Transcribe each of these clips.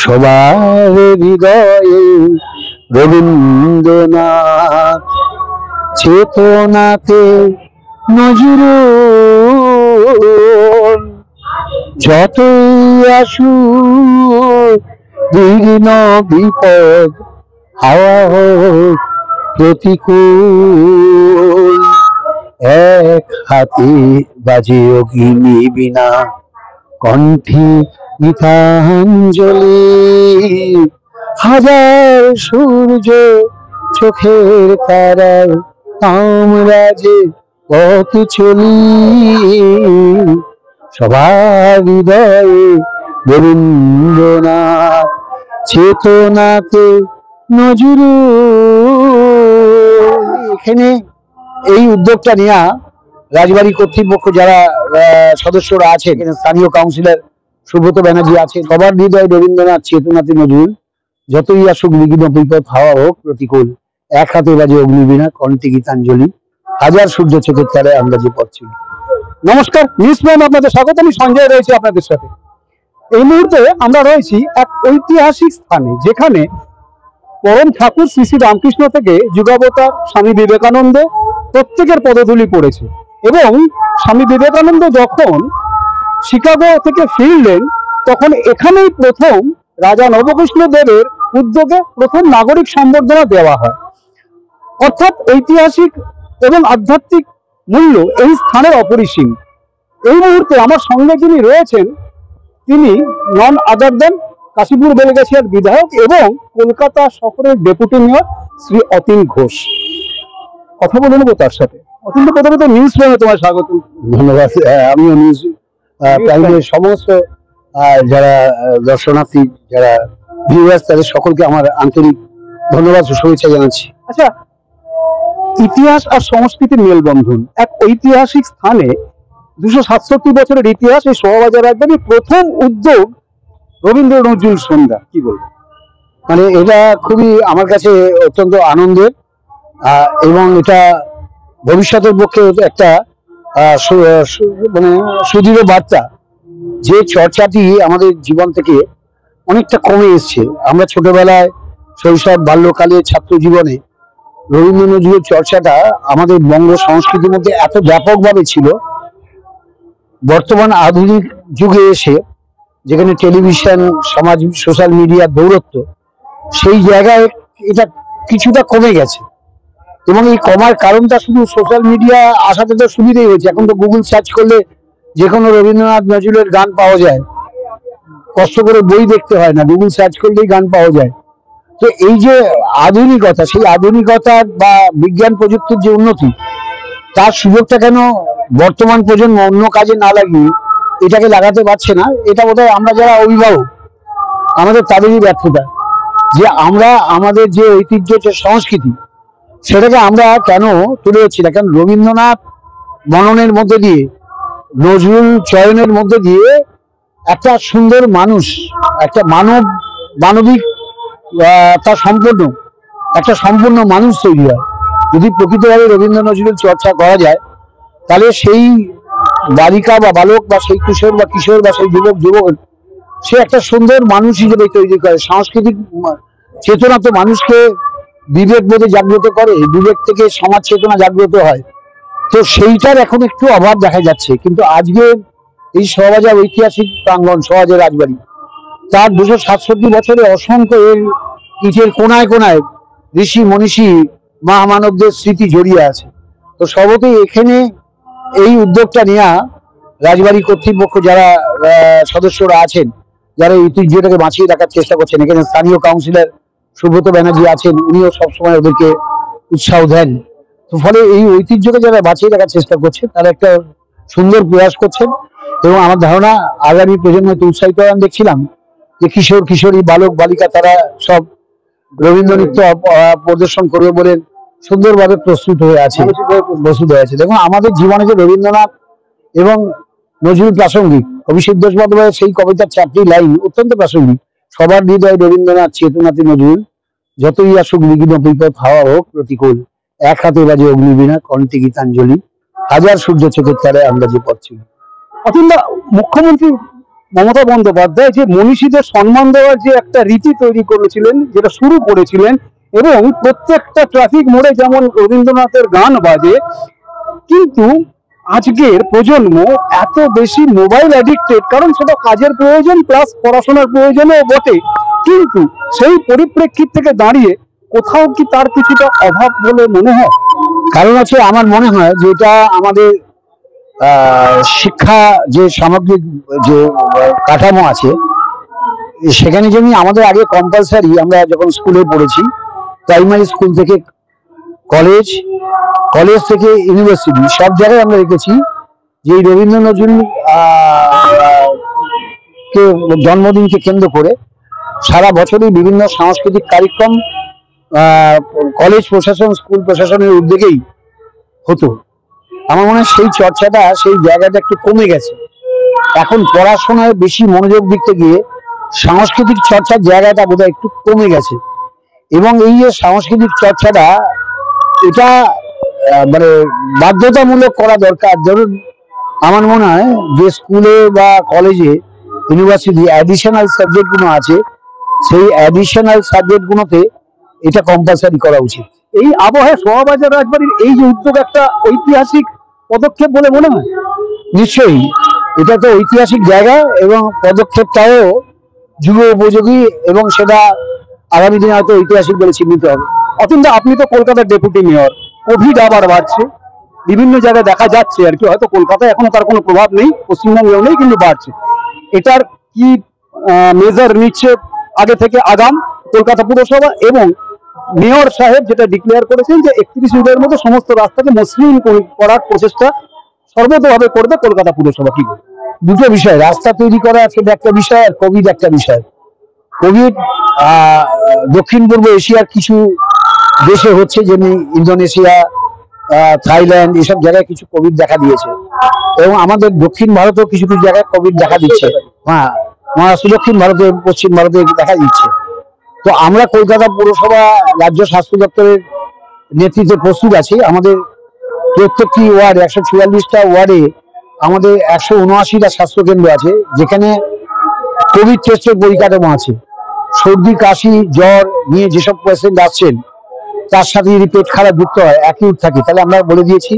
সবার হৃদয়ে রবীন্দ্রনাথ, চেতনাতে নজরুল। যতই আসুক বিঘ্ন বিপদ, হাওয়া হোক প্রতিকূল, এক হাতে বাজে অগ্নি বীণা, কণ্ঠে গীতাঞ্জলি। হাজার সূর্য চোখের তারায় আমরা যে পথ চলি, সবার হৃদয়ে রবীন্দ্রনাথ, চেতনাতে নজরুল। এখানে এই উদ্যোগটা নেওয়া রাজবাড়ী কর্তৃপক্ষ যারা সদস্যরা আছেন, স্থানীয় কাউন্সিলর সুব্রত ব্যানার্জি আছে, সবার হৃদয়ে রবীন্দ্রনাথ, চেতনাতে নজরুল। যতই আসুক বিঘ্ন বিপদ, হাওয়া হোক প্রতিকূল, এক হাতে বাজে অগ্নিবীণা, কণ্ঠে গীতাঞ্জলি। হাজার সূর্য চোখের তারায় আমরা যে পথ চলি। নমস্কার, নিউজ প্রাইম আপনাদের স্বাগত। আমি সঞ্জয় রয়েছি আপনাদের সাথে। এই মুহূর্তে আমরা রয়েছি এক ঐতিহাসিক স্থানে, যেখানে পরম ঠাকুর শ্রী শ্রী রামকৃষ্ণ থেকে যুগাবতার স্বামী বিবেকানন্দ প্রত্যেকের পদধূলি পড়েছে। এবং স্বামী বিবেকানন্দ যখন শিকাগো থেকে ফিরলেন, তখন এখানেই প্রথম রাজা নবকৃষ্ণ দেবের উদ্যোগে প্রথম নাগরিক সম্বর্ধনা দেওয়া হয়। অর্থাৎ ঐতিহাসিক এবং আধ্যাত্মিক মূল্য এই স্থানের অপরিসীম। এই মুহূর্তে আমার সঙ্গে যিনি রয়েছেন, তিনি নন আদার দেন কাশীপুর বেলগাছিয়ার বিধায়ক এবং কলকাতা শহরের ডেপুটি মেয়র শ্রী অতীন ঘোষ। কথা বলে নেবো তার সাথে। অতীন, প্রথমত নিউজ প্রাইমে তোমার স্বাগত। ধন্যবাদ। আমিও নিউজ প্রাইমের সমস্ত যারা দর্শনার্থী, যারা ভিউয়ার্স, তাদের সকলকে আমার আন্তরিক ধন্যবাদ ও শুভেচ্ছা জানাচ্ছি। আচ্ছা, ইতিহাস আর সংস্কৃতির মেলবন্ধন, এক ঐতিহাসিক স্থানে 267 বছরের ইতিহাস, এই শোভাবাজার একদমই প্রথম উদ্যোগ রবীন্দ্র নজরুল সন্ধ্যা, কি বলবো? মানে এটা খুবই আমার কাছে অত্যন্ত আনন্দের, এবং এটা ভবিষ্যতের পক্ষে একটা মানে সুদৃঢ় বার্তা, যে চর্চাটি আমাদের জীবন থেকে অনেকটা কমে এসছে। আমরা ছোটবেলায়, শৈশব, বাল্যকালে, ছাত্র জীবনে রবীন্দ্র নজরুলের চর্চাটা আমাদের বঙ্গ সংস্কৃতির মধ্যে এত ব্যাপকভাবে ছিল। বর্তমান আধুনিক যুগে এসে, যেখানে টেলিভিশন, সমাজ, সোশ্যাল মিডিয়ার দৌরত্ব, সেই জায়গায় এটা কিছুটা কমে গেছে। এবং এই কমার কারণটা শুধু সোশ্যাল মিডিয়া আসাতে তো সুবিধাই হয়েছে। এখন তো গুগল সার্চ করলে যে কোনো রবীন্দ্রনাথ নজরুলের গান পাওয়া যায়, কষ্ট করে বই দেখতে হয় না, গুগল সার্চ করলেই গান পাওয়া যায়। তো এই যে আধুনিকতা, সেই আধুনিকতার বা বিজ্ঞান প্রযুক্তির যে উন্নতি, তার সুযোগটা কেন বর্তমান প্রজন্ম অন্য কাজে না লাগিয়ে এটাকে লাগাতে পারছে না? এটা বোধহয় আমরা যারা অভিভাবক, আমাদের তাদেরই ব্যর্থতা, যে আমরা আমাদের যে ঐতিহ্য, যে সংস্কৃতি, সেটাকে আমরা কেন তুলে হচ্ছি না। কেন রবীন্দ্রনাথ মননের মধ্যে দিয়ে, নজরুল চয়নের মধ্যে দিয়ে একটা সুন্দর মানুষ, একটা মানবিক তার একটা সম্পূর্ণ মানুষ তৈরি হয়। যদি প্রকৃতভাবে রবীন্দ্র নজরুল চর্চা করা যায়, তাহলে সেই বালিকা বা বালক, বা সেই কিশোর বা কিশোর, বা সেই যুবক, সে একটা সুন্দর মানুষ হিসেবে তৈরি করে। সাংস্কৃতিক চেতনা তো মানুষকে বিবেক বোধে জাগ্রত করে, বিবেক থেকে সমাজ চেতনা জাগ্রত হয়। তো সেইটার এখন একটু অভাব দেখা যাচ্ছে। কিন্তু আজকে এই শোভাবাজার ঐতিহাসিক প্রাঙ্গণ, শোভাবাজার রাজবাড়ি, তার 267 বছরে অসংখ্য এর ইটের কোনায় কোনায় ঋষি মনীষী মহামানবদের স্মৃতি জড়িয়ে আছে। তো সবতেই এখানে এই উদ্যোগটা নেওয়া রাজবাড়ী কর্তৃপক্ষ যারা সদস্যরা আছেন, যারা এই ঐতিহ্যটাকে বাঁচিয়ে রাখার চেষ্টা করছেন, এখানে স্থানীয় কাউন্সিলর সুব্রত ব্যানার্জি আছেন, উনিও সবসময় ওদেরকে উৎসাহ দেন। তো ফলে এই ঐতিহ্যকে যারা বাঁচিয়ে রাখার চেষ্টা করছে, তারা একটা সুন্দর প্রয়াস করছেন। এবং আমার ধারণা আগামী প্রজন্মকে উৎসাহিত আমি দেখছিলাম যে কিশোর কিশোরী, বালক বালিকা, তারা সব রবীন্দ্র নৃত্য প্রদর্শন করবে বলে সুন্দরভাবে প্রস্তুত হয়ে আছে। দেখুন, আমাদের জীবনে যে রবীন্দ্রনাথ এবং নজরুল প্রাসঙ্গিক, অভিষেক বন্দ্যোপাধ্যায়ের সেই কবিতার 4টি লাইন অত্যন্ত প্রাসঙ্গিক। সবার হৃদয়ে রবীন্দ্রনাথ, চেতনাতে নজরুল। যতই আসুক বিঘ্ন বিপদ, হাওয়া হোক প্রতিকূল, এক হাতে বাজে অগ্নিবীণা, কণ্ঠে গীতাঞ্জলি। হাজার সূর্য চোখের তারায় আমরা যে পথ চলি। অতীন, মুখ্যমন্ত্রী মমতা বন্দ্যোপাধ্যায় যে মনীষীদের সম্মান দেওয়ার যে একটা রীতি তৈরি করেছিলেন, যেটা শুরু করেছিলেন, এবং প্রত্যেকটা ট্রাফিক মোড়ে যেমন রবীন্দ্রনাথের গান বাজে, কিন্তু আজকের প্রজন্ম এত বেশি মোবাইল অ্যাডিক্টেড, কারণ সেটা কাজের প্রয়োজন প্লাস পড়াশোনার প্রয়োজনও বটে, কিন্তু সেই পরিপ্রেক্ষিত থেকে দাঁড়িয়ে কোথাও কি তার কিছুটা অভাব বলে মনে হয়? কারণ আছে আমার মনে হয় যে এটা আমাদের শিক্ষা যে সামগ্রিক যে কাঠামো আছে সেখানে যেমনি আমাদের আগে কম্পালসারি, আমরা যখন স্কুলে পড়েছি প্রাইমারি স্কুল থেকে কলেজ, কলেজ থেকে ইউনিভার্সিটি, সব জায়গায় আমরা দেখেছি যে এই রবীন্দ্র নজরুল কে জন্মদিনকে কেন্দ্র করে সারা বছরই বিভিন্ন সাংস্কৃতিক কার্যক্রম কলেজ প্রশাসন, স্কুল প্রশাসনের উদ্যোগেই হতো। আমার মনে হয় সেই চর্চাটা, সেই জায়গাটা একটু কমে গেছে। এখন পড়াশোনায় বেশি মনোযোগ দিতে গিয়ে সাংস্কৃতিক চর্চার জায়গাটা বোধহয় একটু কমে গেছে। এবং এই যে সাংস্কৃতিক চর্চাটা, এটা মানে বাধ্যতামূলক করা দরকার। ধরুন আমার মনে হয় যে স্কুলে বা কলেজে, ইউনিভার্সিটি অ্যাডিশনাল সাবজেক্ট গুলো আছে, সেই অ্যাডিশনাল সাবজেক্ট গুলোতে এটা কম্পালসারি করা উচিত। এই আবহাওয়ায় সোয়াবাজার রাজবাড়ির এই যে উদ্যোগ একটা ঐতিহাসিক পদক্ষেপ বলে মনে হয়। নিশ্চয়ই এটা তো ঐতিহাসিক জায়গা এবং পদক্ষেপটাও যুগ উপযোগী, এবং সেটা আগামী দিনে হয়তো ঐতিহাসিক বলে চিহ্নিত হবে। অতীন্দ্র, আপনি তো কলকাতার ডেপুটি মেয়র, কোভিড আবার বাড়ছে, বিভিন্ন জায়গায় দেখা যাচ্ছে আর কি, হয়তো কলকাতায় এখনো তার কোনো প্রভাব নেই, পশ্চিমবঙ্গেও নেই, কিন্তু বাড়ছে। এটার কি মেজার নিচ্ছে আগে থেকে আগাম কলকাতা পুরসভা? এবং মেয়র সাহেব যেটা ডিক্লেয়ার করেছেন যে 31 জুনের মধ্যে সমস্ত রাস্তাকে মসৃণ করার প্রচেষ্টা সর্বতভাবে করবে কলকাতা পুরসভা, কি বলবে? দুটো বিষয়, রাস্তা তৈরি করা একটা বিষয় আর কোভিড একটা বিষয়। কোভিড দক্ষিণ পূর্ব এশিয়ার কিছু দেশে হচ্ছে, যেমনি ইন্দোনেশিয়া, থাইল্যান্ড, এসব জায়গায় কিছু কোভিড দেখা দিয়েছে, এবং আমাদের দক্ষিণ ভারতেও কিছু কিছু জায়গায় কোভিড দেখা দিচ্ছে। হ্যাঁ, মহারাষ্ট্র, দক্ষিণ ভারতে, পশ্চিম ভারতে দেখা দিচ্ছে। তো আমরা কলকাতা পুরসভা, রাজ্য স্বাস্থ্য দপ্তরের নেতৃত্বে প্রস্তুত আছি। আমাদের প্রত্যেকটি ওয়ার্ড, 144টা ওয়ার্ডে আমাদের 179টা স্বাস্থ্য কেন্দ্র আছে, যেখানে কোভিড টেস্টের পরিকাঠামো আছে। সর্দি, কাশি, জ্বর নিয়ে যেসব পেশেন্ট আসছেন, তার সাথে যদি পেট খারাপ যুক্ত হয়, অ্যাকিউট থাকে, তাহলে আমরা বলে দিয়েছি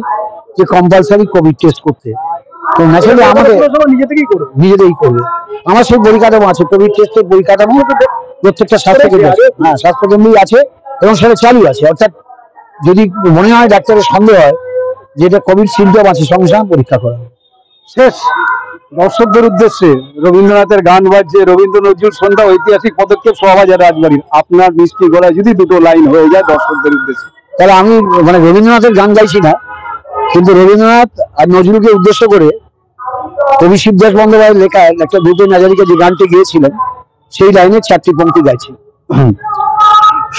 যে কম্পালসারি কোভিড টেস্ট করতে। তো ন্যাচারালি আমাদের নিজেদেরই করবে। আমার সেই পরিকাঠামো আছে, কোভিড টেস্টের পরিকাঠামো প্রত্যেকটা স্বাস্থ্য কেন্দ্র, হ্যাঁ স্বাস্থ্য কেন্দ্রেই আছে, এবং সেটা চালু আছে। অর্থাৎ যদি মনে হয় ডাক্তারের সন্দেহ হয় যে এটা কোভিড সিমটম আছে, সঙ্গে সঙ্গে পরীক্ষা করা হবে। শেষ দর্শকদের উদ্দেশ্যে, রবীন্দ্রনাথের গান বাজছে, রবীন্দ্র নজরুল সন্ধ্যা, ঐতিহাসিক পদক্ষেপ সোয়াবাজার রাজবাড়ির, আপনার মিষ্টি গলায় যদি দুটো লাইন হয়ে যায় দর্শকদের উদ্দেশ্যে। তাহলে আমি মানে রবীন্দ্রনাথের গান গাইছি না, কিন্তু রবীন্দ্রনাথ আর নজরুলকে উদ্দেশ্য করে কবি শিবদাস বন্দ্যোপাধ্যায়ের লেখা একটা ভূপেন হাজারিকা যে গানটি গিয়েছিলেন, সেই লাইনের 4টি পংক্তি গাইছি।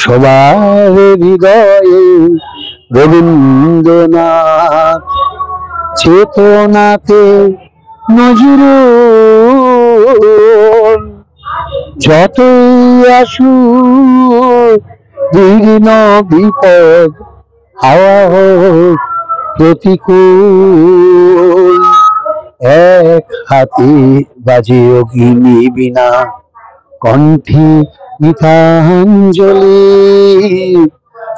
সবার হৃদয়ে রবীন্দ্রনাথ, চেতনাতে নজরুল, যতই আসুক বিঘ্ন বিপদ, হাওয়া হোক প্রতিকূল, এক হাতে বাজে অগ্নি বীণা, কণ্ঠে গীতাঞ্জলি,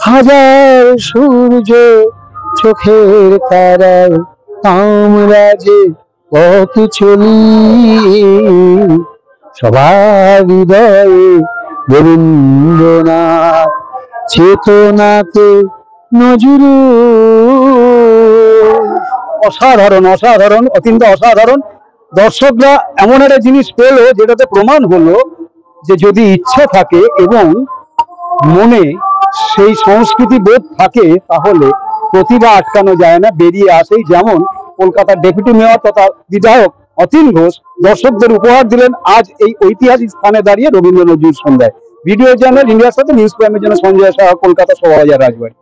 হাজার সূর্য চোখের তারায় আমরা যে পথ চলি, সবার হৃদয়ে রবীন্দ্রনাথ, চেতনাতে নজরুল। অসাধারণ, অসাধারণ, অত্যন্ত অসাধারণ। দর্শকরা এমন একটা জিনিস পেলো যেটাতে প্রমাণ হলো যে যদি ইচ্ছে থাকে এবং মনে সেই সংস্কৃতি বোধ থাকে, তাহলে প্রতিভা আটকানো যায় না, বেরিয়ে আসেই। যেমন কলকাতার ডেপুটি মেয়র তথা বিধায়ক অতীন ঘোষ দর্শকদের উপহার দিলেন আজ এই ঐতিহাসিক স্থানে দাঁড়িয়ে রবীন্দ্র নজরুল সন্ধ্যায়। ভিডিও জার্নাল ইন্ডিয়ার সাথে নিউজ প্রাইমের জন্য সঞ্জয় সাহা, কলকাতা, সোয়াবাজার রাজবাড়ি।